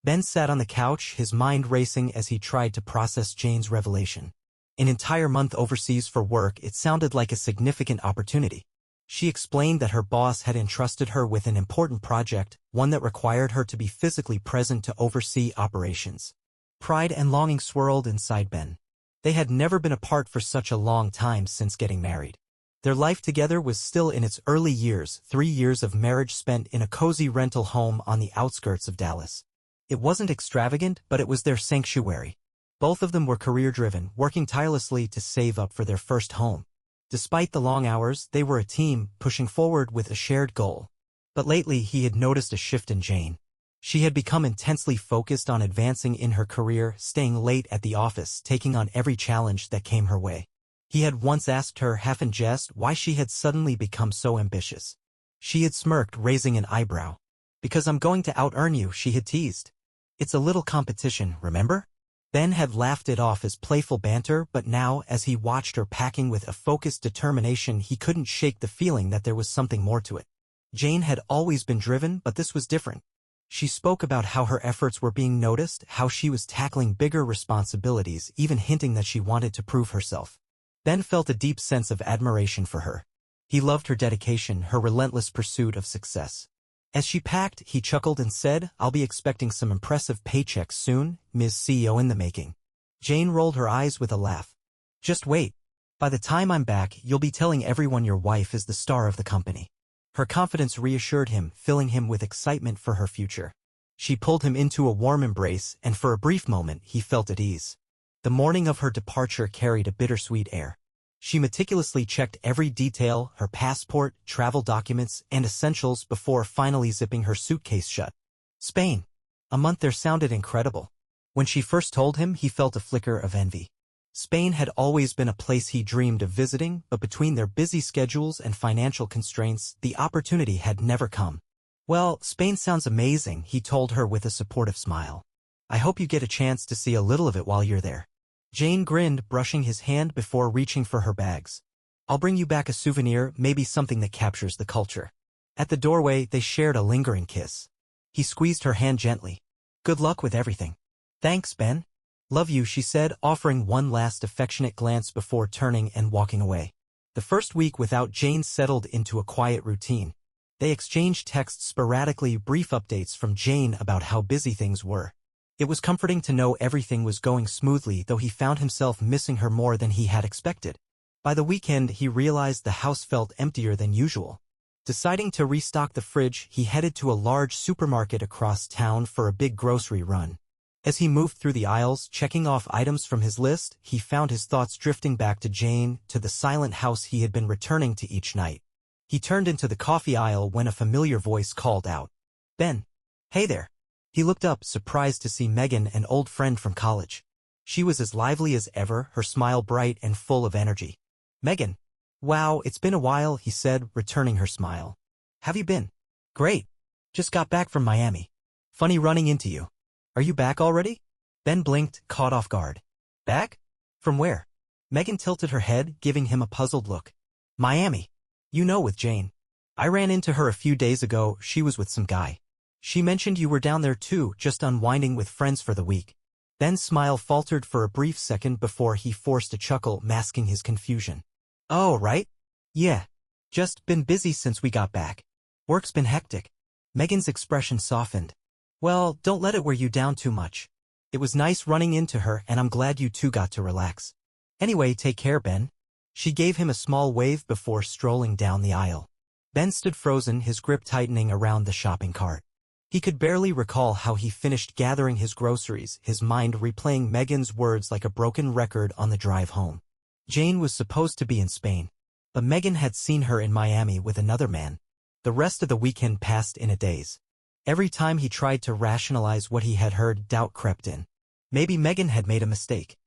Ben sat on the couch, his mind racing as he tried to process Jane's revelation. An entire month overseas for work, it sounded like a significant opportunity. She explained that her boss had entrusted her with an important project, one that required her to be physically present to oversee operations. Pride and longing swirled inside Ben. They had never been apart for such a long time since getting married. Their life together was still in its early years, 3 years of marriage spent in a cozy rental home on the outskirts of Dallas. It wasn't extravagant, but it was their sanctuary. Both of them were career-driven, working tirelessly to save up for their first home. Despite the long hours, they were a team, pushing forward with a shared goal. But lately he had noticed a shift in Jane. She had become intensely focused on advancing in her career, staying late at the office, taking on every challenge that came her way. He had once asked her, half in jest, why she had suddenly become so ambitious. She had smirked, raising an eyebrow. "Because I'm going to out-earn you," she had teased. "It's a little competition, remember?" Ben had laughed it off as playful banter, but now, as he watched her packing with a focused determination, he couldn't shake the feeling that there was something more to it. Jane had always been driven, but this was different. She spoke about how her efforts were being noticed, how she was tackling bigger responsibilities, even hinting that she wanted to prove herself. Ben felt a deep sense of admiration for her. He loved her dedication, her relentless pursuit of success. As she packed, he chuckled and said, "I'll be expecting some impressive paychecks soon, Ms. CEO in the making." Jane rolled her eyes with a laugh. "Just wait. By the time I'm back, you'll be telling everyone your wife is the star of the company." Her confidence reassured him, filling him with excitement for her future. She pulled him into a warm embrace, and for a brief moment he felt at ease. The morning of her departure carried a bittersweet air. She meticulously checked every detail, her passport, travel documents, and essentials before finally zipping her suitcase shut. Spain. A month there sounded incredible. When she first told him, he felt a flicker of envy. Spain had always been a place he dreamed of visiting, but between their busy schedules and financial constraints, the opportunity had never come. "Well, Spain sounds amazing," he told her with a supportive smile. "I hope you get a chance to see a little of it while you're there." Jane grinned, brushing his hand before reaching for her bags. "I'll bring you back a souvenir, maybe something that captures the culture." At the doorway, they shared a lingering kiss. He squeezed her hand gently. "Good luck with everything." "Thanks, Ben." "Love you," she said, offering one last affectionate glance before turning and walking away. The first week without Jane settled into a quiet routine. They exchanged texts sporadically, brief updates from Jane about how busy things were. It was comforting to know everything was going smoothly, though he found himself missing her more than he had expected. By the weekend, he realized the house felt emptier than usual. Deciding to restock the fridge, he headed to a large supermarket across town for a big grocery run. As he moved through the aisles, checking off items from his list, he found his thoughts drifting back to Jane, to the silent house he had been returning to each night. He turned into the coffee aisle when a familiar voice called out, "Ben." "Hey there." He looked up, surprised to see Megan, an old friend from college. She was as lively as ever, her smile bright and full of energy. "Megan." "Wow, it's been a while," he said, returning her smile. "Have you been?" "Great. Just got back from Miami. Funny running into you." "Are you back already?" Ben blinked, caught off guard. "Back? From where?" Megan tilted her head, giving him a puzzled look. "Miami. You know, with Jane. I ran into her a few days ago. She was with some guy. She mentioned you were down there too, just unwinding with friends for the week." Ben's smile faltered for a brief second before he forced a chuckle, masking his confusion. "Oh, right? Yeah. Just been busy since we got back. Work's been hectic." Megan's expression softened. "Well, don't let it wear you down too much. It was nice running into her, and I'm glad you two got to relax. Anyway, take care, Ben." She gave him a small wave before strolling down the aisle. Ben stood frozen, his grip tightening around the shopping cart. He could barely recall how he finished gathering his groceries, his mind replaying Megan's words like a broken record on the drive home. Jane was supposed to be in Spain, but Megan had seen her in Miami with another man. The rest of the weekend passed in a daze. Every time he tried to rationalize what he had heard, doubt crept in. Maybe Megan had made a mistake.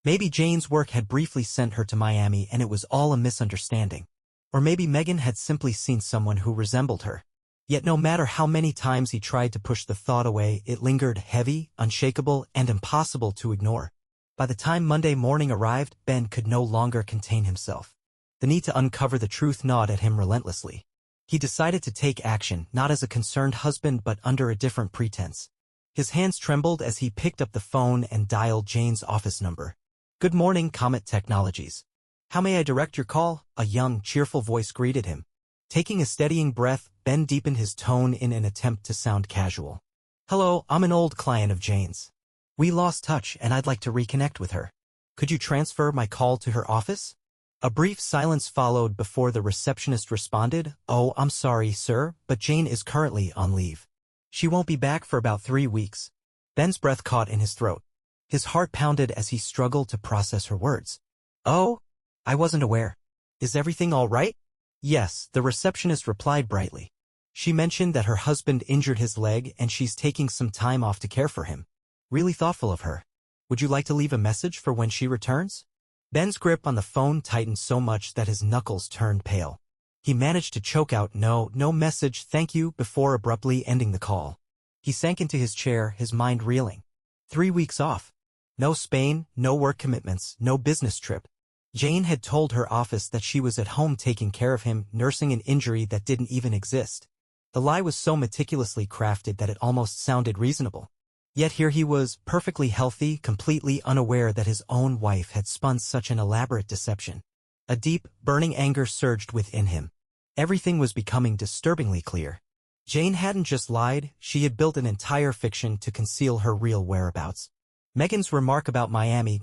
Maybe Jane's work had briefly sent her to Miami and it was all a misunderstanding. Or maybe Megan had simply seen someone who resembled her. Yet no matter how many times he tried to push the thought away, it lingered, heavy, unshakable, and impossible to ignore. By the time Monday morning arrived, Ben could no longer contain himself. The need to uncover the truth gnawed at him relentlessly. He decided to take action, not as a concerned husband but under a different pretense. His hands trembled as he picked up the phone and dialed Jane's office number. "Good morning, Comet Technologies. How may I direct your call?" A young, cheerful voice greeted him. Taking a steadying breath, Ben deepened his tone in an attempt to sound casual. "Hello, I'm an old client of Jane's. We lost touch and I'd like to reconnect with her. Could you transfer my call to her office?" A brief silence followed before the receptionist responded. "Oh, I'm sorry, sir, but Jane is currently on leave. She won't be back for about 3 weeks." Ben's breath caught in his throat. His heart pounded as he struggled to process her words. "Oh, I wasn't aware. Is everything all right?" "Yes," the receptionist replied brightly. "She mentioned that her husband injured his leg and she's taking some time off to care for him. Really thoughtful of her. Would you like to leave a message for when she returns?" Ben's grip on the phone tightened so much that his knuckles turned pale. He managed to choke out no message, thank you, before abruptly ending the call. He sank into his chair, his mind reeling. 3 weeks off. No Spain, no work commitments, no business trip. Jane had told her office that she was at home taking care of him, nursing an injury that didn't even exist. The lie was so meticulously crafted that it almost sounded reasonable. Yet here he was, perfectly healthy, completely unaware that his own wife had spun such an elaborate deception. A deep, burning anger surged within him. Everything was becoming disturbingly clear. Jane hadn't just lied, she had built an entire fiction to conceal her real whereabouts. Megan's remark about Miami,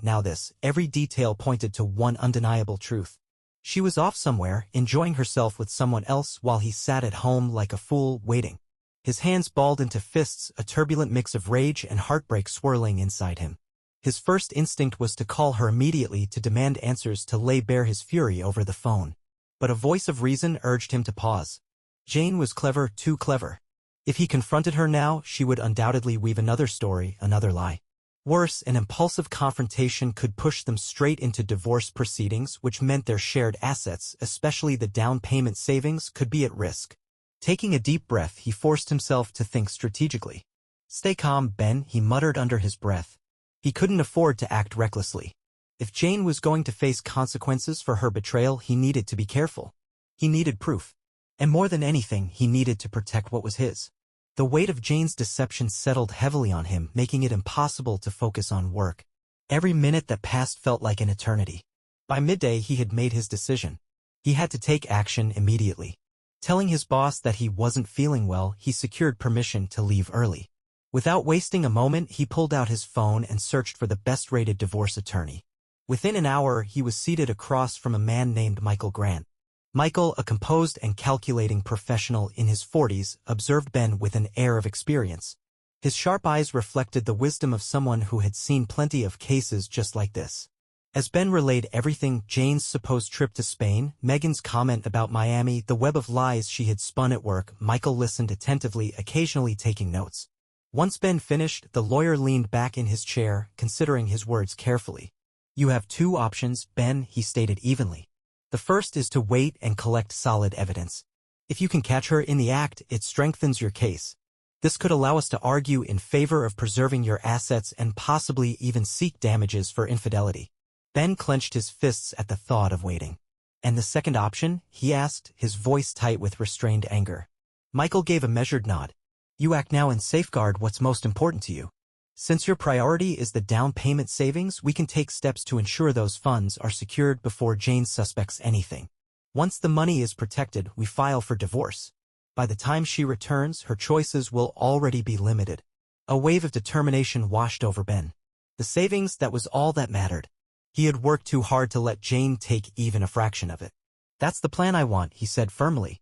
every detail pointed to one undeniable truth. She was off somewhere, enjoying herself with someone else while he sat at home like a fool, waiting. His hands balled into fists, a turbulent mix of rage and heartbreak swirling inside him. His first instinct was to call her immediately to demand answers, to lay bare his fury over the phone. But a voice of reason urged him to pause. Jane was clever, too clever. If he confronted her now, she would undoubtedly weave another story, another lie. Worse, an impulsive confrontation could push them straight into divorce proceedings, which meant their shared assets, especially the down payment savings, could be at risk. Taking a deep breath, he forced himself to think strategically. "Stay calm, Ben," he muttered under his breath. He couldn't afford to act recklessly. If Jane was going to face consequences for her betrayal, he needed to be careful. He needed proof. And more than anything, he needed to protect what was his. The weight of Jane's deception settled heavily on him, making it impossible to focus on work. Every minute that passed felt like an eternity. By midday, he had made his decision. He had to take action immediately. Telling his boss that he wasn't feeling well, he secured permission to leave early. Without wasting a moment, he pulled out his phone and searched for the best-rated divorce attorney. Within an hour, he was seated across from a man named Michael Grant. Michael, a composed and calculating professional in his 40s, observed Ben with an air of experience. His sharp eyes reflected the wisdom of someone who had seen plenty of cases just like this. As Ben relayed everything, Jane's supposed trip to Spain, Megan's comment about Miami, the web of lies she had spun at work, Michael listened attentively, occasionally taking notes. Once Ben finished, the lawyer leaned back in his chair, considering his words carefully. "You have 2 options, Ben," he stated evenly. "The first is to wait and collect solid evidence. If you can catch her in the act, it strengthens your case. This could allow us to argue in favor of preserving your assets and possibly even seek damages for infidelity." Ben clenched his fists at the thought of waiting. "And the second option?" he asked, his voice tight with restrained anger. Michael gave a measured nod. "You act now and safeguard what's most important to you. Since your priority is the down payment savings, we can take steps to ensure those funds are secured before Jane suspects anything. Once the money is protected, we file for divorce. By the time she returns, her choices will already be limited." A wave of determination washed over Ben. The savings, that was all that mattered. He had worked too hard to let Jane take even a fraction of it. "That's the plan I want," he said firmly.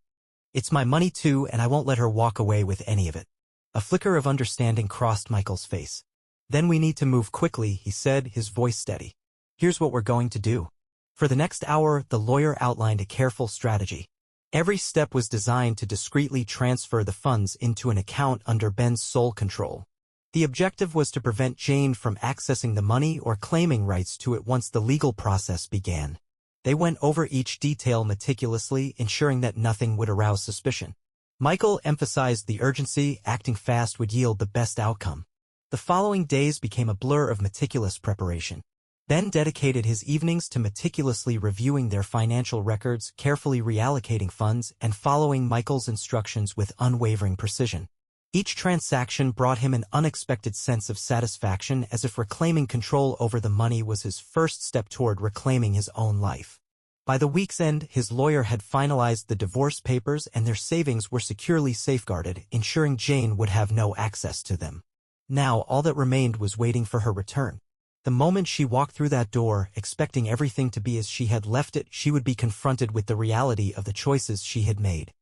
"It's my money too, and I won't let her walk away with any of it." A flicker of understanding crossed Michael's face. "Then we need to move quickly," he said, his voice steady. "Here's what we're going to do." For the next hour, the lawyer outlined a careful strategy. Every step was designed to discreetly transfer the funds into an account under Ben's sole control. The objective was to prevent Jane from accessing the money or claiming rights to it once the legal process began. They went over each detail meticulously, ensuring that nothing would arouse suspicion. Michael emphasized the urgency, acting fast would yield the best outcome. The following days became a blur of meticulous preparation. Ben dedicated his evenings to meticulously reviewing their financial records, carefully reallocating funds, and following Michael's instructions with unwavering precision. Each transaction brought him an unexpected sense of satisfaction, as if reclaiming control over the money was his first step toward reclaiming his own life. By the week's end, his lawyer had finalized the divorce papers and their savings were securely safeguarded, ensuring Jane would have no access to them. Now all that remained was waiting for her return. The moment she walked through that door, expecting everything to be as she had left it, she would be confronted with the reality of the choices she had made.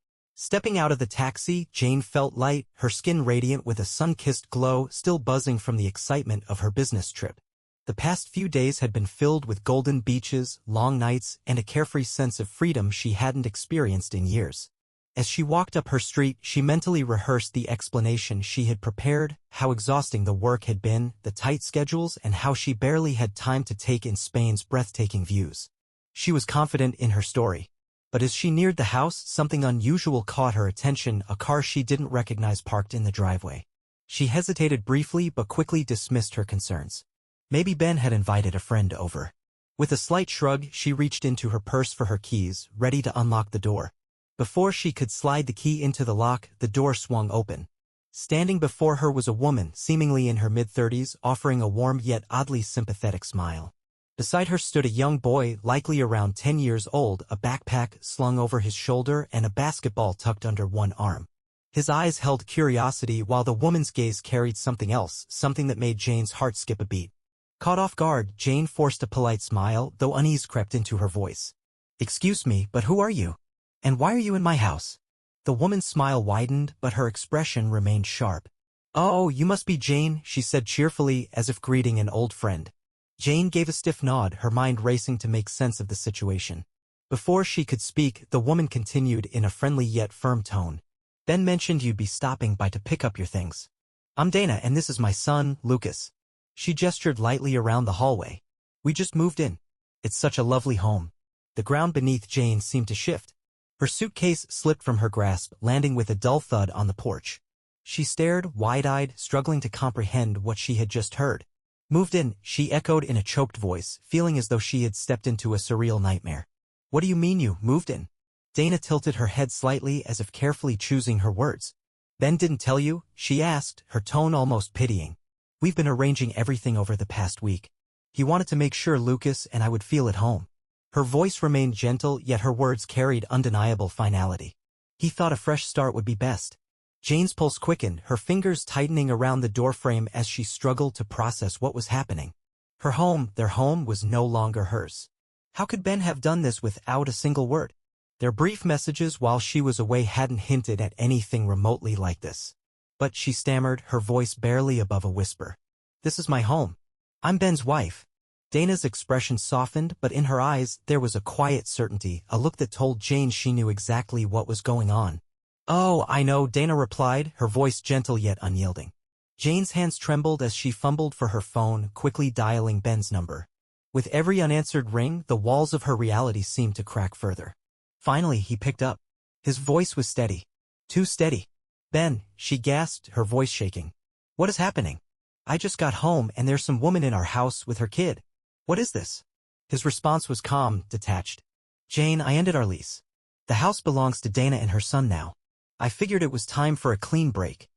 Stepping out of the taxi, Jane felt light, her skin radiant with a sun-kissed glow, still buzzing from the excitement of her business trip. The past few days had been filled with golden beaches, long nights, and a carefree sense of freedom she hadn't experienced in years. As she walked up her street, she mentally rehearsed the explanation she had prepared, how exhausting the work had been, the tight schedules, and how she barely had time to take in Spain's breathtaking views. She was confident in her story. But as she neared the house, something unusual caught her attention, a car she didn't recognize parked in the driveway. She hesitated briefly but quickly dismissed her concerns. Maybe Ben had invited a friend over. With a slight shrug, she reached into her purse for her keys, ready to unlock the door. Before she could slide the key into the lock, the door swung open. Standing before her was a woman, seemingly in her mid-30s, offering a warm yet oddly sympathetic smile. Beside her stood a young boy, likely around 10 years old, a backpack slung over his shoulder and a basketball tucked under one arm. His eyes held curiosity while the woman's gaze carried something else, something that made Jane's heart skip a beat. Caught off guard, Jane forced a polite smile, though unease crept into her voice. "Excuse me, but who are you? And why are you in my house?" The woman's smile widened, but her expression remained sharp. "Oh, you must be Jane," she said cheerfully, as if greeting an old friend. Jane gave a stiff nod, her mind racing to make sense of the situation. Before she could speak, the woman continued in a friendly yet firm tone. "Ben mentioned you'd be stopping by to pick up your things. I'm Dana, and this is my son, Lucas." She gestured lightly around the hallway. "We just moved in. It's such a lovely home." The ground beneath Jane seemed to shift. Her suitcase slipped from her grasp, landing with a dull thud on the porch. She stared, wide-eyed, struggling to comprehend what she had just heard. "Moved in," she echoed in a choked voice, feeling as though she had stepped into a surreal nightmare. "What do you mean you moved in?" Dana tilted her head slightly as if carefully choosing her words. "Ben didn't tell you?" she asked, her tone almost pitying. "We've been arranging everything over the past week. He wanted to make sure Lucas and I would feel at home." Her voice remained gentle, yet her words carried undeniable finality. "He thought a fresh start would be best." Jane's pulse quickened, her fingers tightening around the doorframe as she struggled to process what was happening. Her home, their home, was no longer hers. How could Ben have done this without a single word? Their brief messages while she was away hadn't hinted at anything remotely like this. But she stammered, her voice barely above a whisper. "This is my home. I'm Ben's wife." Dana's expression softened, but in her eyes there was a quiet certainty, a look that told Jane she knew exactly what was going on. "Oh, I know," Dana replied, her voice gentle yet unyielding. Jane's hands trembled as she fumbled for her phone, quickly dialing Ben's number. With every unanswered ring, the walls of her reality seemed to crack further. Finally, he picked up. His voice was steady. Too steady. "Ben," she gasped, her voice shaking. "What is happening? I just got home and there's some woman in our house with her kid. What is this?" His response was calm, detached. "Jane, I ended our lease. The house belongs to Dana and her son now. I figured it was time for a clean break."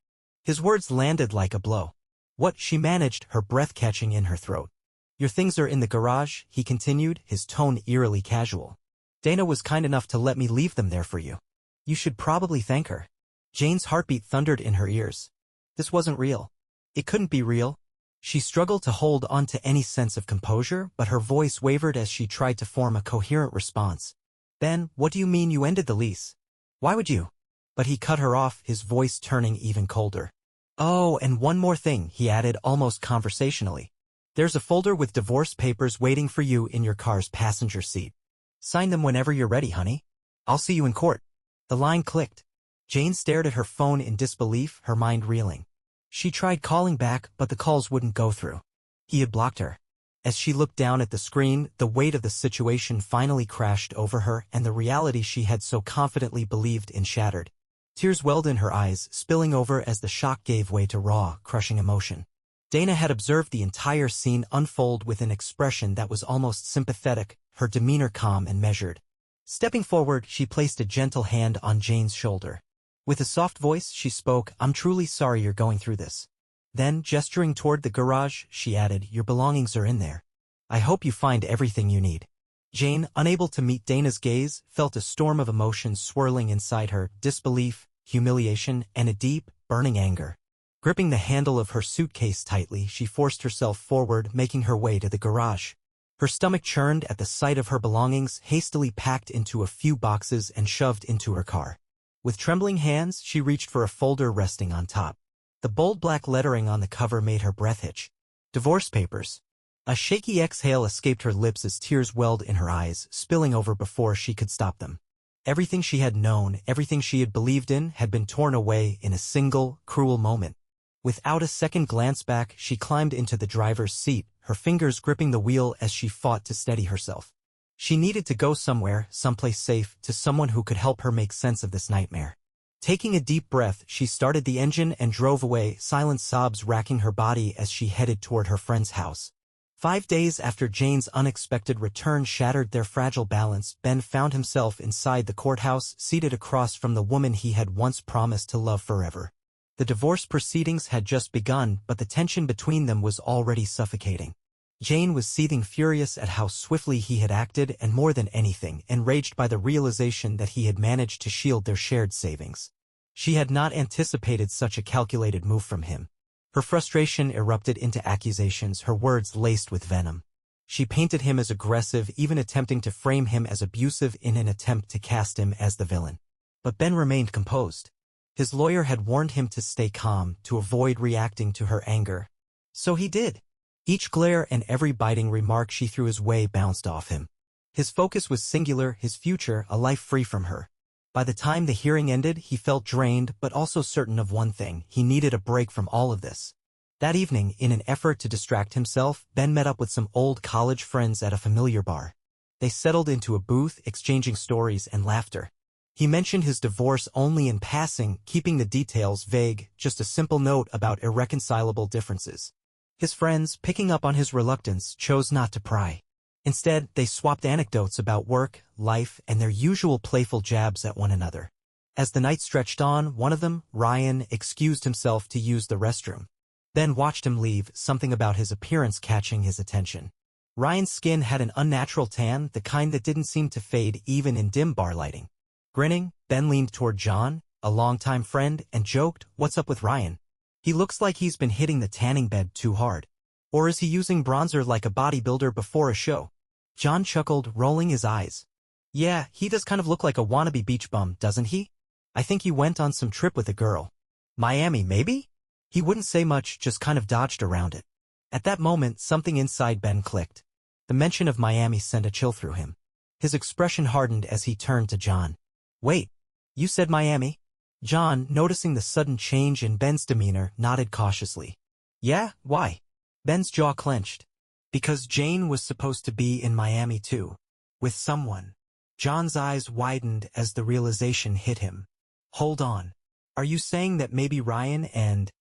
His words landed like a blow. "What?" she managed, her breath catching in her throat. "Your things are in the garage," he continued, his tone eerily casual. "Dana was kind enough to let me leave them there for you. You should probably thank her." Jane's heartbeat thundered in her ears. This wasn't real. It couldn't be real. She struggled to hold on to any sense of composure, but her voice wavered as she tried to form a coherent response. "Ben, what do you mean you ended the lease? Why would you?" But he cut her off, his voice turning even colder. "Oh, and one more thing," he added almost conversationally. "There's a folder with divorce papers waiting for you in your car's passenger seat. Sign them whenever you're ready, honey. I'll see you in court." The line clicked. Jane stared at her phone in disbelief, her mind reeling. She tried calling back, but the calls wouldn't go through. He had blocked her. As she looked down at the screen, the weight of the situation finally crashed over her, and the reality she had so confidently believed in shattered. Tears welled in her eyes, spilling over as the shock gave way to raw, crushing emotion. Dana had observed the entire scene unfold with an expression that was almost sympathetic, her demeanor calm and measured. Stepping forward, she placed a gentle hand on Jane's shoulder. With a soft voice, she spoke, "I'm truly sorry you're going through this." Then, gesturing toward the garage, she added, "Your belongings are in there. I hope you find everything you need." Jane, unable to meet Dana's gaze, felt a storm of emotions swirling inside her, disbelief, humiliation, and a deep, burning anger. Gripping the handle of her suitcase tightly, she forced herself forward, making her way to the garage. Her stomach churned at the sight of her belongings, hastily packed into a few boxes and shoved into her car. With trembling hands, she reached for a folder resting on top. The bold black lettering on the cover made her breath hitch. Divorce papers. A shaky exhale escaped her lips as tears welled in her eyes, spilling over before she could stop them. Everything she had known, everything she had believed in, had been torn away in a single, cruel moment. Without a second glance back, she climbed into the driver's seat, her fingers gripping the wheel as she fought to steady herself. She needed to go somewhere, someplace safe, to someone who could help her make sense of this nightmare. Taking a deep breath, she started the engine and drove away, silent sobs racking her body as she headed toward her friend's house. 5 days after Jane's unexpected return shattered their fragile balance, Ben found himself inside the courthouse, seated across from the woman he had once promised to love forever. The divorce proceedings had just begun, but the tension between them was already suffocating. Jane was seething, furious at how swiftly he had acted, and more than anything, enraged by the realization that he had managed to shield their shared savings. She had not anticipated such a calculated move from him. Her frustration erupted into accusations, her words laced with venom. She painted him as aggressive, even attempting to frame him as abusive in an attempt to cast him as the villain. But Ben remained composed. His lawyer had warned him to stay calm, to avoid reacting to her anger. So he did. Each glare and every biting remark she threw his way bounced off him. His focus was singular, his future, a life free from her. By the time the hearing ended, he felt drained, but also certain of one thing: he needed a break from all of this. That evening, in an effort to distract himself, Ben met up with some old college friends at a familiar bar. They settled into a booth, exchanging stories and laughter. He mentioned his divorce only in passing, keeping the details vague, just a simple note about irreconcilable differences. His friends, picking up on his reluctance, chose not to pry. Instead, they swapped anecdotes about work, life, and their usual playful jabs at one another. As the night stretched on, one of them, Ryan, excused himself to use the restroom. Ben watched him leave, something about his appearance catching his attention. Ryan's skin had an unnatural tan, the kind that didn't seem to fade even in dim bar lighting. Grinning, Ben leaned toward John, a longtime friend, and joked, "What's up with Ryan? He looks like he's been hitting the tanning bed too hard. Or is he using bronzer like a bodybuilder before a show?" John chuckled, rolling his eyes. "Yeah, he does kind of look like a wannabe beach bum, doesn't he? I think he went on some trip with a girl. Miami, maybe?" He wouldn't say much, just kind of dodged around it. At that moment, something inside Ben clicked. The mention of Miami sent a chill through him. His expression hardened as he turned to John. "Wait, you said Miami?" John, noticing the sudden change in Ben's demeanor, nodded cautiously. "Yeah, why?" Ben's jaw clenched. "Because Jane was supposed to be in Miami too. With someone." John's eyes widened as the realization hit him. "Hold on. Are you saying that maybe Ryan and—"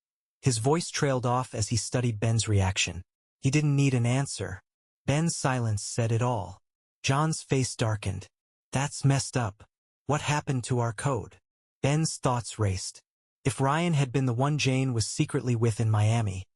His voice trailed off as he studied Ben's reaction. He didn't need an answer. Ben's silence said it all. John's face darkened. "That's messed up. What happened to our code?" Ben's thoughts raced. If Ryan had been the one Jane was secretly with in Miami,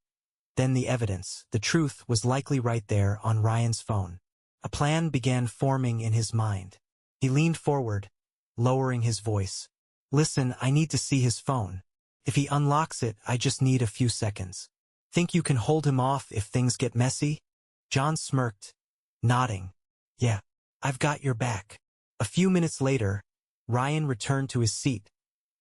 then the evidence, the truth, was likely right there on Ryan's phone. A plan began forming in his mind. He leaned forward, lowering his voice. "Listen, I need to see his phone. If he unlocks it, I just need a few seconds. Think you can hold him off if things get messy?" John smirked, nodding. "Yeah, I've got your back." A few minutes later, Ryan returned to his seat,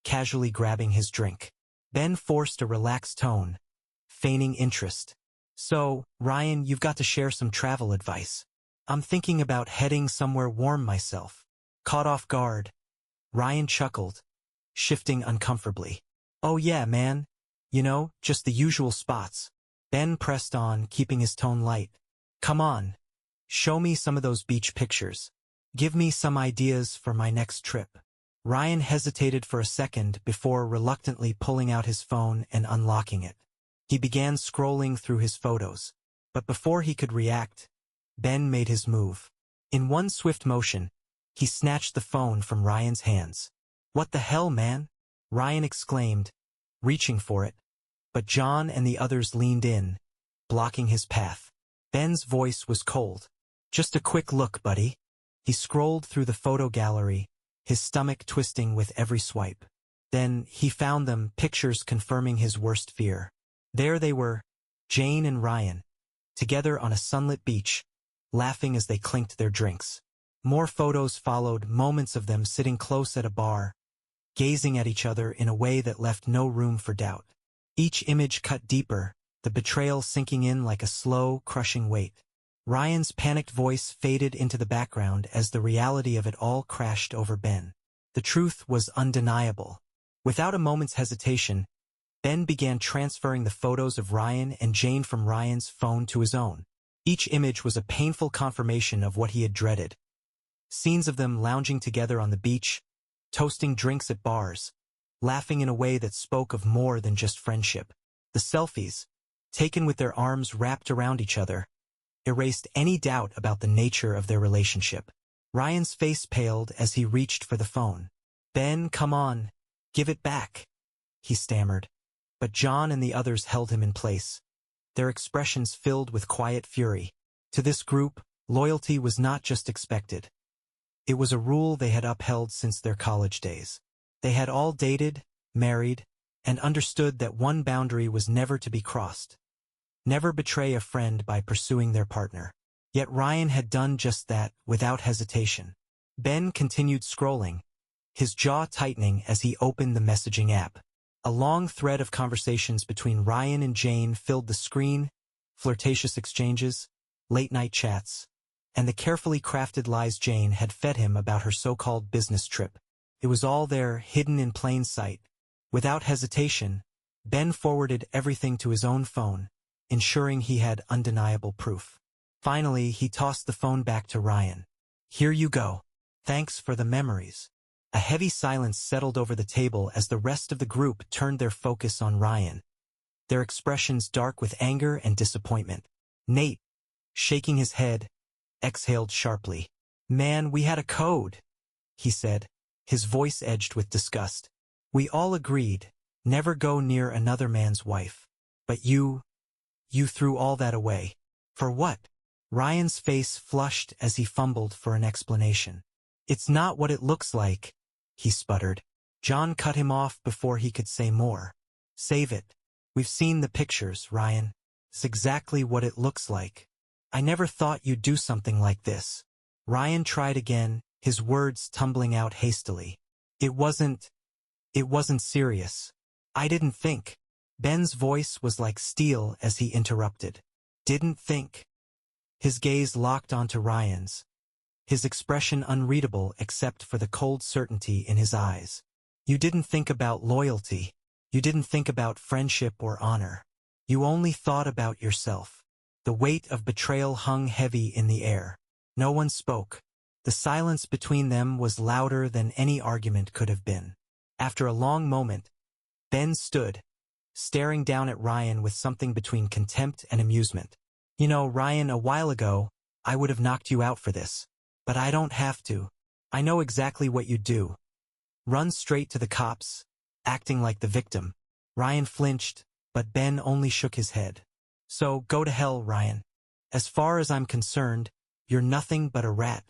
casually grabbing his drink. Ben forced a relaxed tone, feigning interest. "So, Ryan, you've got to share some travel advice. I'm thinking about heading somewhere warm myself." Caught off guard, Ryan chuckled, shifting uncomfortably. "Oh yeah, man. You know, just the usual spots." Ben pressed on, keeping his tone light. "Come on. Show me some of those beach pictures. Give me some ideas for my next trip." Ryan hesitated for a second before reluctantly pulling out his phone and unlocking it. He began scrolling through his photos. But before he could react, Ben made his move. In one swift motion, he snatched the phone from Ryan's hands. "What the hell, man?" Ryan exclaimed, reaching for it. But John and the others leaned in, blocking his path. Ben's voice was cold. Just a quick look, buddy. He scrolled through the photo gallery, his stomach twisting with every swipe. Then he found them, pictures confirming his worst fear. There they were, Jane and Ryan, together on a sunlit beach, laughing as they clinked their drinks. More photos followed, moments of them sitting close at a bar, gazing at each other in a way that left no room for doubt. Each image cut deeper, the betrayal sinking in like a slow, crushing weight. Ryan's panicked voice faded into the background as the reality of it all crashed over Ben. The truth was undeniable. Without a moment's hesitation, Ben began transferring the photos of Ryan and Jane from Ryan's phone to his own. Each image was a painful confirmation of what he had dreaded. Scenes of them lounging together on the beach, toasting drinks at bars, laughing in a way that spoke of more than just friendship. The selfies, taken with their arms wrapped around each other, erased any doubt about the nature of their relationship. Ryan's face paled as he reached for the phone. Ben, come on, give it back, he stammered. But John and the others held him in place, their expressions filled with quiet fury. To this group, loyalty was not just expected. It was a rule they had upheld since their college days. They had all dated, married, and understood that one boundary was never to be crossed. Never betray a friend by pursuing their partner. Yet Ryan had done just that, without hesitation. Ben continued scrolling, his jaw tightening as he opened the messaging app. A long thread of conversations between Ryan and Jane filled the screen, flirtatious exchanges, late-night chats, and the carefully crafted lies Jane had fed him about her so-called business trip. It was all there, hidden in plain sight. Without hesitation, Ben forwarded everything to his own phone, ensuring he had undeniable proof. Finally, he tossed the phone back to Ryan. Here you go. Thanks for the memories. A heavy silence settled over the table as the rest of the group turned their focus on Ryan, their expressions dark with anger and disappointment. Nate, shaking his head, exhaled sharply. Man, we had a code, he said, his voice edged with disgust. We all agreed, never go near another man's wife. But you threw all that away. For what? Ryan's face flushed as he fumbled for an explanation. It's not what it looks like, he sputtered. John cut him off before he could say more. Save it. We've seen the pictures, Ryan. It's exactly what it looks like. I never thought you'd do something like this. Ryan tried again, his words tumbling out hastily. It wasn't serious. I didn't think. Ben's voice was like steel as he interrupted. Didn't think. His gaze locked onto Ryan's, his expression unreadable except for the cold certainty in his eyes. You didn't think about loyalty. You didn't think about friendship or honor. You only thought about yourself. The weight of betrayal hung heavy in the air. No one spoke. The silence between them was louder than any argument could have been. After a long moment, Ben stood, staring down at Ryan with something between contempt and amusement. You know, Ryan, a while ago, I would have knocked you out for this. But I don't have to. I know exactly what you'd do. Run straight to the cops, acting like the victim. Ryan flinched, but Ben only shook his head. So, go to hell, Ryan. As far as I'm concerned, you're nothing but a rat.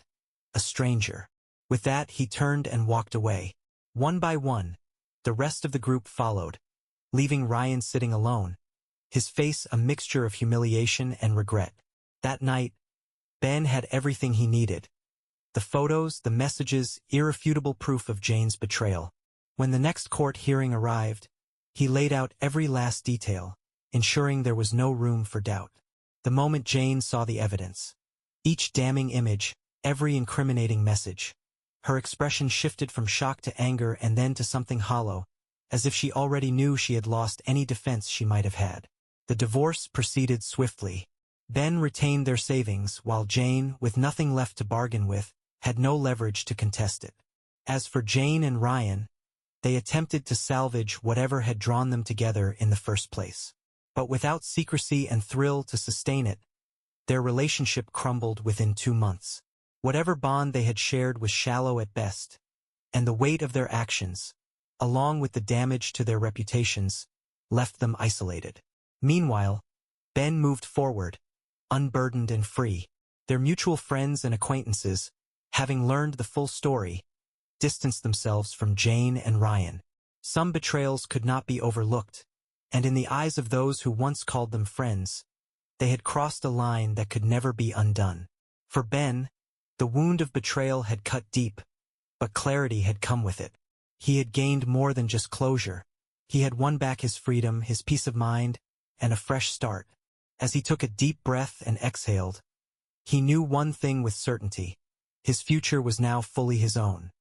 A stranger. With that, he turned and walked away. One by one, the rest of the group followed, leaving Ryan sitting alone, his face a mixture of humiliation and regret. That night, Ben had everything he needed. The photos, the messages, irrefutable proof of Jane's betrayal. When the next court hearing arrived, he laid out every last detail, ensuring there was no room for doubt. The moment Jane saw the evidence, each damning image, every incriminating message, her expression shifted from shock to anger and then to something hollow, as if she already knew she had lost any defense she might have had. The divorce proceeded swiftly. Ben retained their savings, while Jane, with nothing left to bargain with, had no leverage to contest it. As for Jane and Ryan, they attempted to salvage whatever had drawn them together in the first place. But without secrecy and thrill to sustain it, their relationship crumbled within 2 months. Whatever bond they had shared was shallow at best, and the weight of their actions, along with the damage to their reputations, left them isolated. Meanwhile, Ben moved forward, unburdened and free. Their mutual friends and acquaintances, having learned the full story, distanced themselves from Jane and Ryan. Some betrayals could not be overlooked, and in the eyes of those who once called them friends, they had crossed a line that could never be undone. For Ben, the wound of betrayal had cut deep, but clarity had come with it. He had gained more than just closure. He had won back his freedom, his peace of mind, and a fresh start. As he took a deep breath and exhaled, he knew one thing with certainty. His future was now fully his own.